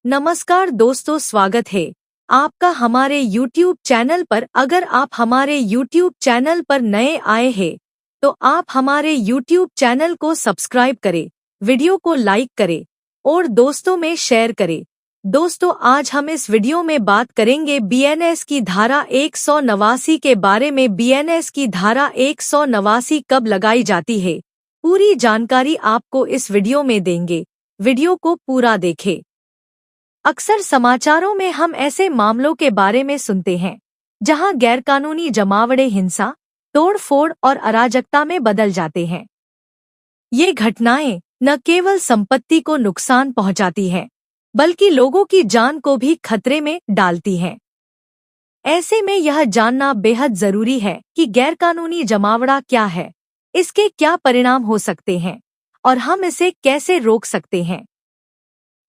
नमस्कार दोस्तों, स्वागत है आपका हमारे YouTube चैनल पर। अगर आप हमारे YouTube चैनल पर नए आए हैं तो आप हमारे YouTube चैनल को सब्सक्राइब करें, वीडियो को लाइक करें और दोस्तों में शेयर करें। दोस्तों, आज हम इस वीडियो में बात करेंगे BNS की धारा 189 के बारे में। BNS की धारा 189 कब लगाई जाती है, पूरी जानकारी आपको इस वीडियो में देंगे। वीडियो को पूरा देखें। अक्सर समाचारों में हम ऐसे मामलों के बारे में सुनते हैं जहां गैरकानूनी जमावड़े हिंसा, तोड़फोड़ और अराजकता में बदल जाते हैं। ये घटनाएं न केवल संपत्ति को नुकसान पहुंचाती हैं, बल्कि लोगों की जान को भी खतरे में डालती हैं। ऐसे में यह जानना बेहद जरूरी है कि गैरकानूनी जमावड़ा क्या है, इसके क्या परिणाम हो सकते हैं और हम इसे कैसे रोक सकते हैं।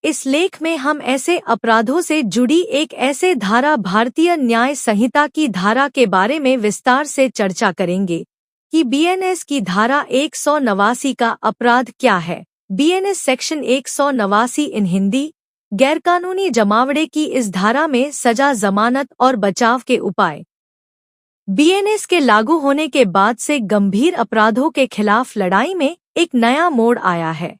इस लेख में हम ऐसे अपराधों से जुड़ी एक ऐसे धारा, भारतीय न्याय संहिता की धारा के बारे में विस्तार से चर्चा करेंगे कि BNS की धारा 189 का अपराध क्या है। BNS सेक्शन 189 इन हिंदी, गैरकानूनी जमावड़े की इस धारा में सजा, जमानत और बचाव के उपाय। BNS के लागू होने के बाद से गंभीर अपराधों के खिलाफ लड़ाई में एक नया मोड़ आया है।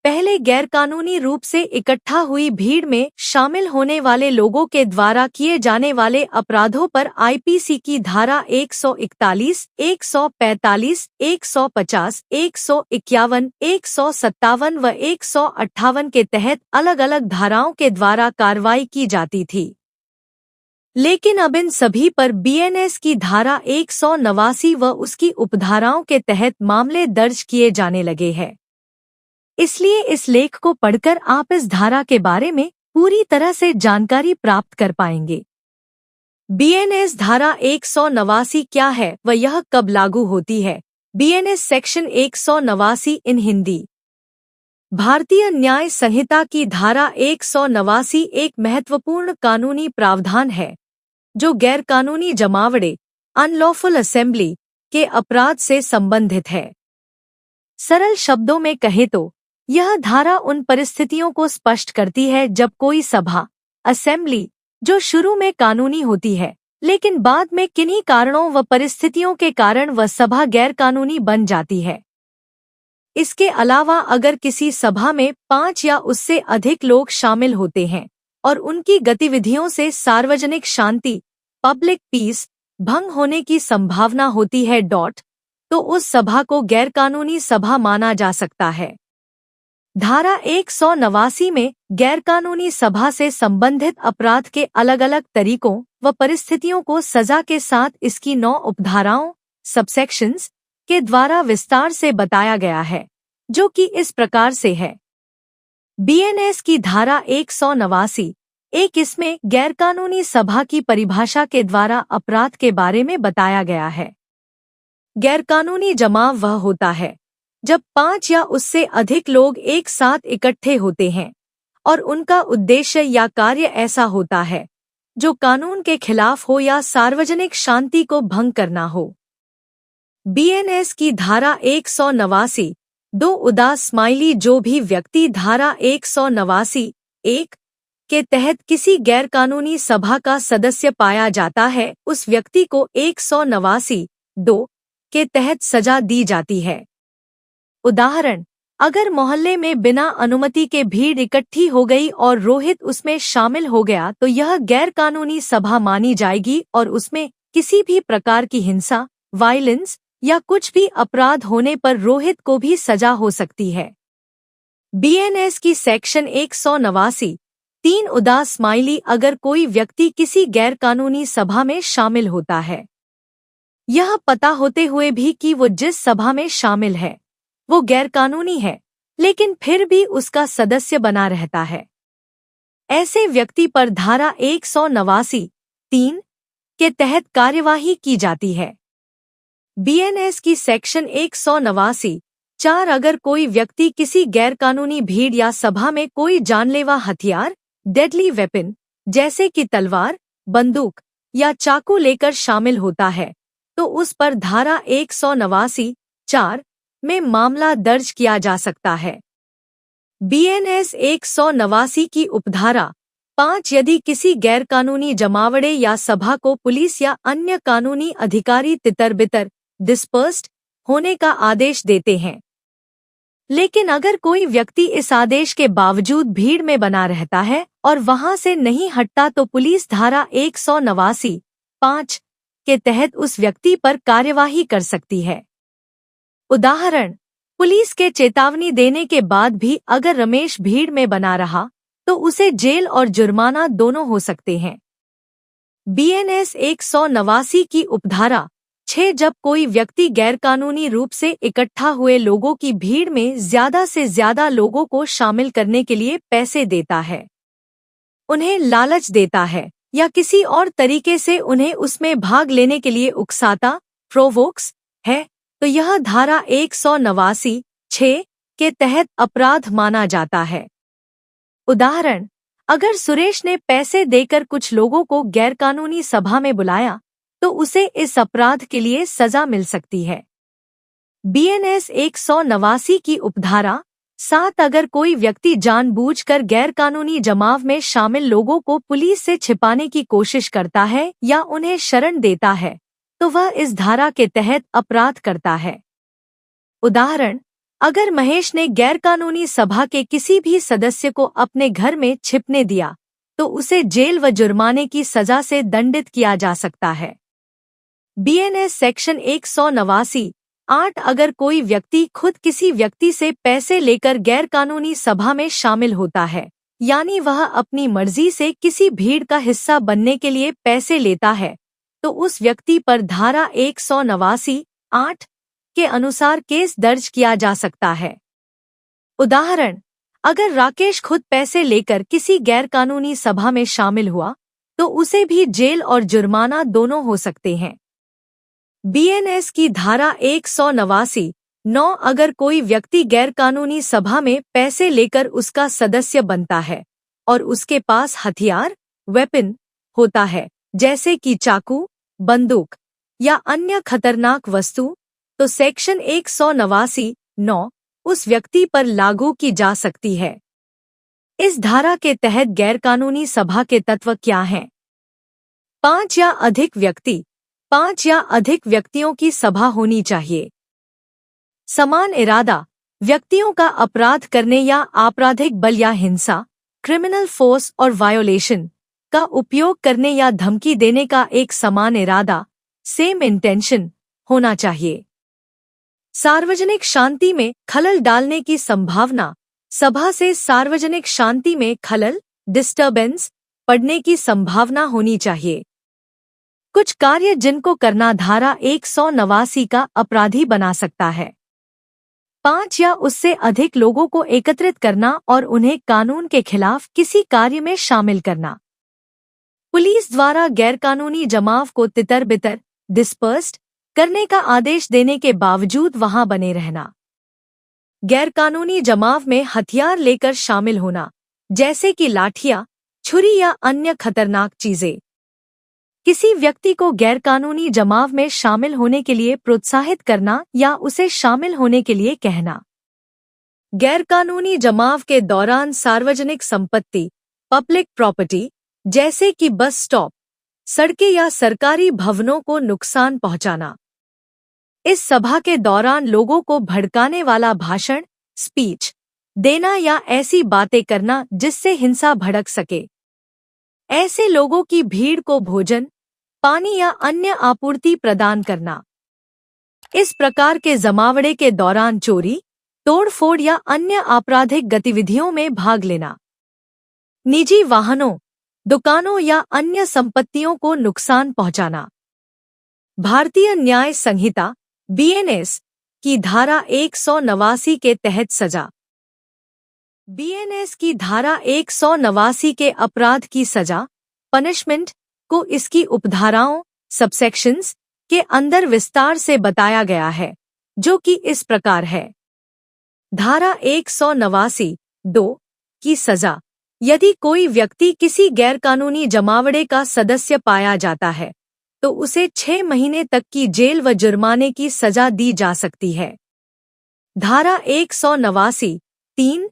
पहले गैरकानूनी रूप से इकट्ठा हुई भीड़ में शामिल होने वाले लोगों के द्वारा किए जाने वाले अपराधों पर IPC की धारा 141, 145, 150, 151, 157 व 158 के तहत अलग अलग धाराओं के द्वारा कार्रवाई की जाती थी। लेकिन अब इन सभी पर BNS की धारा 189 व उसकी उपधाराओं के तहत मामले दर्ज किए जाने लगे हैं। इसलिए इस लेख को पढ़कर आप इस धारा के बारे में पूरी तरह से जानकारी प्राप्त कर पाएंगे। BNS धारा 189 क्या है व यह कब लागू होती है। BNS सेक्शन 189 इन हिंदी, भारतीय न्याय संहिता की धारा 189 एक महत्वपूर्ण कानूनी प्रावधान है जो गैरकानूनी जमावड़े, अनलॉफुल असेंबली के अपराध से संबंधित है। सरल शब्दों में कहें तो यह धारा उन परिस्थितियों को स्पष्ट करती है जब कोई सभा, असेंबली, जो शुरू में कानूनी होती है लेकिन बाद में किन्हीं कारणों व परिस्थितियों के कारण वह सभा गैरकानूनी बन जाती है। इसके अलावा अगर किसी सभा में 5 या उससे अधिक लोग शामिल होते हैं और उनकी गतिविधियों से सार्वजनिक शांति, पब्लिक पीस, भंग होने की संभावना होती है तो उस सभा को गैरकानूनी सभा माना जा सकता है। धारा 189 में गैरकानूनी सभा से संबंधित अपराध के अलग अलग तरीकों व परिस्थितियों को सजा के साथ इसकी 9 उपधाराओं, सबसेक्शंस, के द्वारा विस्तार से बताया गया है, जो कि इस प्रकार से है। BNS की धारा 189 एक, इसमें गैरकानूनी सभा की परिभाषा के द्वारा अपराध के बारे में बताया गया है। गैरकानूनी जमाव वह होता है जब 5 या उससे अधिक लोग एक साथ इकट्ठे होते हैं और उनका उद्देश्य या कार्य ऐसा होता है जो कानून के खिलाफ हो या सार्वजनिक शांति को भंग करना हो। BNS की धारा 189 2 उदास स्माइली, जो भी व्यक्ति धारा 189 1 के तहत किसी गैरकानूनी सभा का सदस्य पाया जाता है, उस व्यक्ति को 189 2 के तहत सजा दी जाती है। उदाहरण, अगर मोहल्ले में बिना अनुमति के भीड़ इकट्ठी हो गई और रोहित उसमें शामिल हो गया तो यह गैरकानूनी सभा मानी जाएगी और उसमें किसी भी प्रकार की हिंसा, वायलेंस या कुछ भी अपराध होने पर रोहित को भी सजा हो सकती है। BNS की सेक्शन 189 3 उदास स्माइली, अगर कोई व्यक्ति किसी गैरकानूनी सभा में शामिल होता है, यह पता होते हुए भी कि वो जिस सभा में शामिल है वो गैरकानूनी है, लेकिन फिर भी उसका सदस्य बना रहता है, ऐसे व्यक्ति पर धारा 189 3 के तहत कार्यवाही की जाती है। BNS की सेक्शन 189 4, अगर कोई व्यक्ति किसी गैरकानूनी भीड़ या सभा में कोई जानलेवा हथियार, डेडली वेपन, जैसे कि तलवार, बंदूक या चाकू लेकर शामिल होता है तो उस पर धारा 189 4 में मामला दर्ज किया जा सकता है। BNS 189 की उपधारा 5 यदि किसी गैरकानूनी जमावड़े या सभा को पुलिस या अन्य कानूनी अधिकारी तितर-बितर डिस्पर्स्ड होने का आदेश देते हैं, लेकिन अगर कोई व्यक्ति इस आदेश के बावजूद भीड़ में बना रहता है और वहां से नहीं हटता तो पुलिस धारा 189 5 के तहत उस व्यक्ति पर कार्यवाही कर सकती है। उदाहरण, पुलिस के चेतावनी देने के बाद भी अगर रमेश भीड़ में बना रहा तो उसे जेल और जुर्माना दोनों हो सकते हैं। BNS 189 की उपधारा 6 जब कोई व्यक्ति गैरकानूनी रूप से इकट्ठा हुए लोगों की भीड़ में ज्यादा से ज्यादा लोगों को शामिल करने के लिए पैसे देता है, उन्हें लालच देता है या किसी और तरीके से उन्हें उसमें भाग लेने के लिए उकसाता प्रोवोक्स है, तो यह धारा 189 6 के तहत अपराध माना जाता है। उदाहरण, अगर सुरेश ने पैसे देकर कुछ लोगों को गैरकानूनी सभा में बुलाया तो उसे इस अपराध के लिए सजा मिल सकती है। BNS 189 की उपधारा 7 अगर कोई व्यक्ति जानबूझकर गैरकानूनी जमाव में शामिल लोगों को पुलिस से छिपाने की कोशिश करता है या उन्हें शरण देता है तो वह इस धारा के तहत अपराध करता है। उदाहरण, अगर महेश ने गैरकानूनी सभा के किसी भी सदस्य को अपने घर में छिपने दिया तो उसे जेल व जुर्माने की सजा से दंडित किया जा सकता है। BNS सेक्शन 189 8 अगर कोई व्यक्ति खुद किसी व्यक्ति से पैसे लेकर गैरकानूनी सभा में शामिल होता है, यानी वह अपनी मर्जी से किसी भीड़ का हिस्सा बनने के लिए पैसे लेता है, तो उस व्यक्ति पर धारा 189 8 के अनुसार केस दर्ज किया जा सकता है। उदाहरण, अगर राकेश खुद पैसे लेकर किसी गैरकानूनी सभा में शामिल हुआ तो उसे भी जेल और जुर्माना दोनों हो सकते हैं। BNS की धारा 189 9 अगर कोई व्यक्ति गैरकानूनी सभा में पैसे लेकर उसका सदस्य बनता है और उसके पास हथियार वेपन होता है जैसे कि चाकू, बंदूक या अन्य खतरनाक वस्तु, तो सेक्शन 189 9 उस व्यक्ति पर लागू की जा सकती है। इस धारा के तहत गैरकानूनी सभा के तत्व क्या हैं? 5 या अधिक व्यक्ति 5 या अधिक व्यक्तियों की सभा होनी चाहिए। समान इरादा, व्यक्तियों का अपराध करने या आपराधिक बल या हिंसा, क्रिमिनल फोर्स और वायोलेशन का उपयोग करने या धमकी देने का एक समान इरादा, सेम इंटेंशन होना चाहिए। सार्वजनिक शांति में खलल डालने की संभावना, सभा से सार्वजनिक शांति में खलल डिस्टर्बेंस पड़ने की संभावना होनी चाहिए। कुछ कार्य जिनको करना धारा 189 का अपराधी बना सकता है। 5 या उससे अधिक लोगों को एकत्रित करना और उन्हें कानून के खिलाफ किसी कार्य में शामिल करना। पुलिस द्वारा गैरकानूनी जमाव को तितर-बितर डिस्पर्स्ड करने का आदेश देने के बावजूद वहां बने रहना। गैरकानूनी जमाव में हथियार लेकर शामिल होना, जैसे कि लाठियां, छुरी या अन्य खतरनाक चीजें। किसी व्यक्ति को गैरकानूनी जमाव में शामिल होने के लिए प्रोत्साहित करना या उसे शामिल होने के लिए कहना। गैरकानूनी जमाव के दौरान सार्वजनिक संपत्ति पब्लिक प्रॉपर्टी जैसे कि बस स्टॉप, सड़कें या सरकारी भवनों को नुकसान पहुंचाना। इस सभा के दौरान लोगों को भड़काने वाला भाषण स्पीच देना या ऐसी बातें करना जिससे हिंसा भड़क सके। ऐसे लोगों की भीड़ को भोजन, पानी या अन्य आपूर्ति प्रदान करना। इस प्रकार के जमावड़े के दौरान चोरी, तोड़फोड़ या अन्य आपराधिक गतिविधियों में भाग लेना। निजी वाहनों, दुकानों या अन्य संपत्तियों को नुकसान पहुंचाना। भारतीय न्याय संहिता BNS की धारा 189 के तहत सजा। BNS की धारा 189 के अपराध की सजा पनिशमेंट को इसकी उपधाराओं सबसेक्शंस के अंदर विस्तार से बताया गया है, जो कि इस प्रकार है। धारा 189 2 की सजा, यदि कोई व्यक्ति किसी गैरकानूनी जमावड़े का सदस्य पाया जाता है तो उसे 6 महीने तक की जेल व जुर्माने की सजा दी जा सकती है। धारा 189 3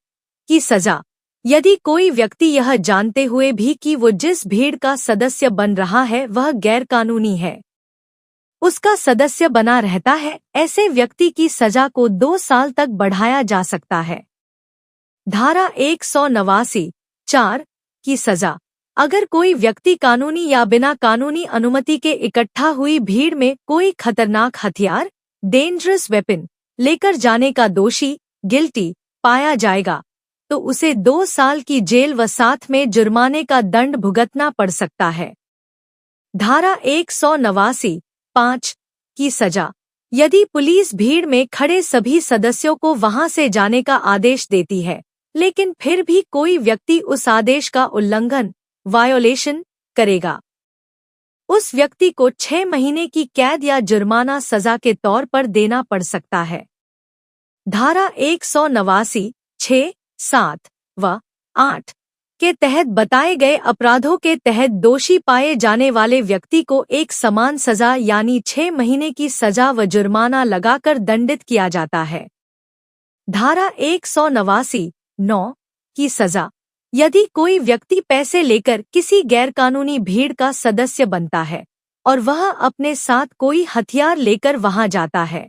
की सजा। यदि कोई व्यक्ति यह जानते हुए भी कि वो जिस भीड़ का सदस्य बन रहा है वह गैरकानूनी है, उसका सदस्य बना रहता है, ऐसे व्यक्ति की सजा को 2 साल तक बढ़ाया जा सकता है। धारा 189(4) की सजा। अगर कोई व्यक्ति कानूनी या बिना कानूनी अनुमति के इकट्ठा हुई भीड़ में कोई खतरनाक हथियार, डेंजरस वेपन, लेकर जाने का दोषी, गिल्टी, पाया जाएगा तो उसे 2 साल की जेल व साथ में जुर्माने का दंड भुगतना पड़ सकता है। धारा 189(5) की सजा। यदि पुलिस भीड़ में खड़े सभी सदस्यों को वहां से जाने का आदेश देती है, लेकिन फिर भी कोई व्यक्ति उस आदेश का उल्लंघन, वायोलेशन, करेगा, उस व्यक्ति को 6 महीने की कैद या जुर्माना सजा के तौर पर देना पड़ सकता है। धारा 189(6), 7 व 8 के तहत बताए गए अपराधों के तहत दोषी पाए जाने वाले व्यक्ति को एक समान सजा यानी 6 महीने की सजा व जुर्माना लगाकर दंडित किया जाता है। धारा 189(9) की सजा। यदि कोई व्यक्ति पैसे लेकर किसी गैरकानूनी भीड़ का सदस्य बनता है और वह अपने साथ कोई हथियार लेकर वहां जाता है,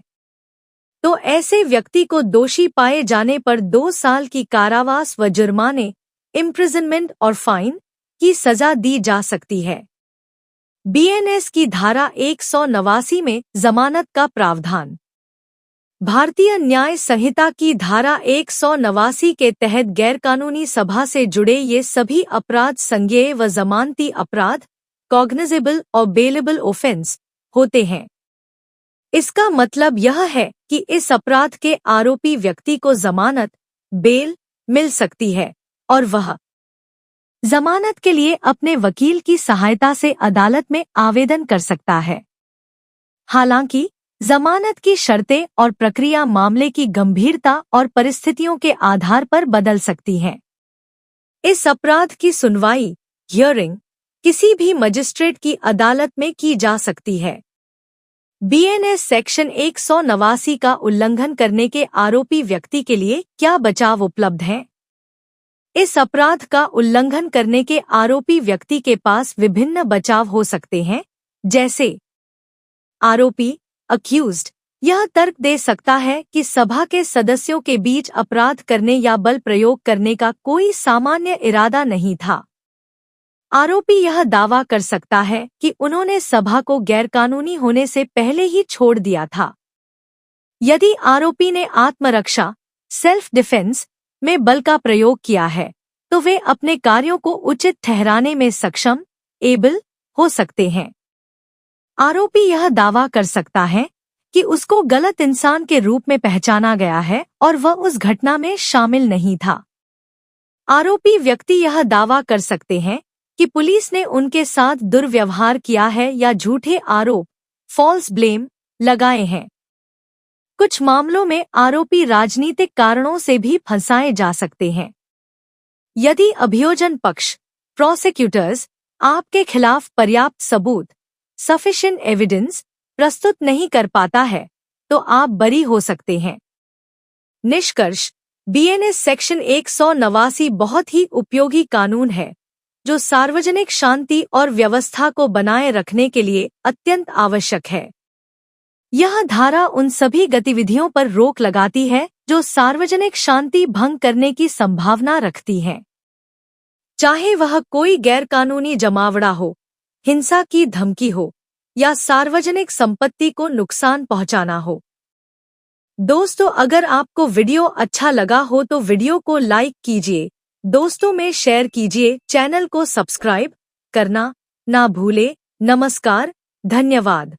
तो ऐसे व्यक्ति को दोषी पाए जाने पर 2 साल की कारावास व जुर्माने, इम्प्रिजनमेंट और फाइन की सजा दी जा सकती है। बीएनएस की धारा 189 में जमानत का प्रावधान। भारतीय न्याय संहिता की धारा 189 के तहत गैरकानूनी सभा से जुड़े ये सभी अपराध संज्ञेय व जमानती अपराध, कॉग्निजेबल और बेलेबल ऑफेंस होते हैं। इसका मतलब यह है कि इस अपराध के आरोपी व्यक्ति को जमानत, बेल मिल सकती है और वह जमानत के लिए अपने वकील की सहायता से अदालत में आवेदन कर सकता है। हालांकि जमानत की शर्तें और प्रक्रिया मामले की गंभीरता और परिस्थितियों के आधार पर बदल सकती हैं। इस अपराध की सुनवाई, हियरिंग, किसी भी मजिस्ट्रेट की अदालत में की जा सकती है। बीएनएस सेक्शन 189 का उल्लंघन करने के आरोपी व्यक्ति के लिए क्या बचाव उपलब्ध है? इस अपराध का उल्लंघन करने के आरोपी व्यक्ति के पास विभिन्न बचाव हो सकते हैं, जैसे आरोपी, अक्यूज्ड, यह तर्क दे सकता है कि सभा के सदस्यों के बीच अपराध करने या बल प्रयोग करने का कोई सामान्य इरादा नहीं था। आरोपी यह दावा कर सकता है कि उन्होंने सभा को गैरकानूनी होने से पहले ही छोड़ दिया था। यदि आरोपी ने आत्मरक्षा, सेल्फ डिफेंस में बल का प्रयोग किया है, तो वे अपने कार्यों को उचित ठहराने में सक्षम, एबल हो सकते हैं। आरोपी यह दावा कर सकता है कि उसको गलत इंसान के रूप में पहचाना गया है और वह उस घटना में शामिल नहीं था। आरोपी व्यक्ति यह दावा कर सकते हैं कि पुलिस ने उनके साथ दुर्व्यवहार किया है या झूठे आरोप, फॉल्स ब्लेम, लगाए हैं। कुछ मामलों में आरोपी राजनीतिक कारणों से भी फंसाए जा सकते हैं। यदि अभियोजन पक्ष, प्रोसिक्यूटर्स, आपके खिलाफ पर्याप्त सबूत, सफिशिएंट एविडेंस प्रस्तुत नहीं कर पाता है, तो आप बरी हो सकते हैं। निष्कर्ष, बीएनएस सेक्शन 189 बहुत ही उपयोगी कानून है, जो सार्वजनिक शांति और व्यवस्था को बनाए रखने के लिए अत्यंत आवश्यक है। यह धारा उन सभी गतिविधियों पर रोक लगाती है जो सार्वजनिक शांति भंग करने की संभावना रखती हैं, चाहे वह कोई गैरकानूनी जमावड़ा हो, हिंसा की धमकी हो या सार्वजनिक संपत्ति को नुकसान पहुंचाना हो। दोस्तों, अगर आपको वीडियो अच्छा लगा हो तो वीडियो को लाइक कीजिए, दोस्तों में शेयर कीजिए, चैनल को सब्सक्राइब करना ना भूले। नमस्कार, धन्यवाद।